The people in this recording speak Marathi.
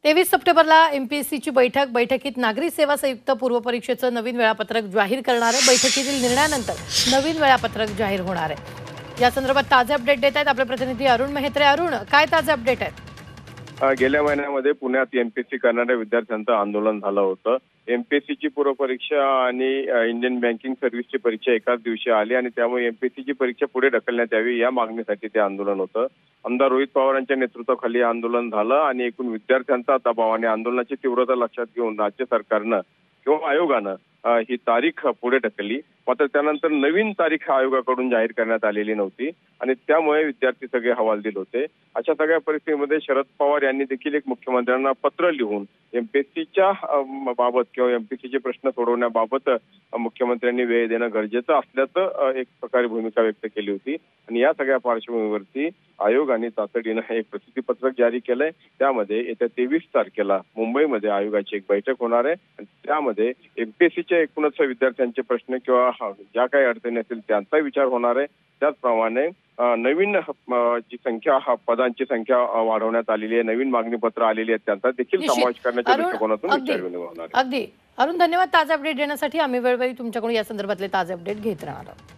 23 सप्टेंबरला एमपीएससीची बैठकीत नागरी सेवा संयुक्त पूर्व परीक्षेचं नवीन वेळापत्रक जाहीर करणार आहे। बैठकीतील निर्णयानंतर नवीन वेळापत्रक जाहीर होणार आहे। या संदर्भात ताजे अपडेट देत आहेत आपले प्रतिनिधी अरुण मेहत्रे। अरुण, काय ताजे अपडेट आहेत? गेल्या महिन्यामध्ये पुण्यात एमपीएससी करणाऱ्या विद्यार्थ्यांचं आंदोलन झालं होतं। एमपीएससीची पूर्व परीक्षा आणि इंडियन बँकिंग सर्व्हिसची परीक्षा एकाच दिवशी आली आणि त्यामुळे एमपीएससीची परीक्षा पुढे ढकलण्यात यावी या मागणीसाठी ते आंदोलन होतं। आमदार रोहित पवारांच्या नेतृत्वाखाली आंदोलन झालं आणि एकूण विद्यार्थ्यांचा दबाव आणि आंदोलनाची तीव्रता लक्षात घेऊन राज्य सरकारनं किंवा आयोगानं ही तारीख पुढे ढकलली। मात्र त्यानंतर नवीन तारीख आयोगाकडून जाहीर करण्यात आलेली नव्हती आणि त्यामुळे विद्यार्थी सगळे हवालदिल होते। अशा सगळ्या परिस्थितीमध्ये शरद पवार यांनी देखील एक मुख्यमंत्र्यांना पत्र लिहून एमपीएससीच्या बाबत किंवा एमपीएससीचे प्रश्न सोडवण्याबाबत मुख्यमंत्र्यांनी वेळ देणं गरजेचं असल्याचं एक प्रकारे भूमिका व्यक्त केली होती आणि या सगळ्या पार्श्वभूमीवरती आयोगाने तातडीनं एक प्रसिद्धीपत्रक जारी केलंय। त्यामध्ये येत्या 23 तारखेला मुंबईमध्ये आयोगाची एक बैठक होणार आहे आणि त्यामध्ये एमपीएससीच्या एकूणच विद्यार्थ्यांचे प्रश्न किंवा ज्या काही अडचणी असतील त्यांचा विचार होणार आहे। त्याचप्रमाणे नवीन जी संख्या पदांची संख्या वाढवण्यात आलेली आहे, नवीन मागणीपत्र आलेली आहेत त्यांचा देखील समावेश करण्याच्या दृष्टिकोनातून विचार विनिमय होणार आहे। अगदी अरुण, धन्यवाद ताजे अपडेट देण्यासाठी। आम्ही वेळोवेळी तुमच्याकडून या संदर्भातले ताजे अपडेट घेत राहणार आहोत।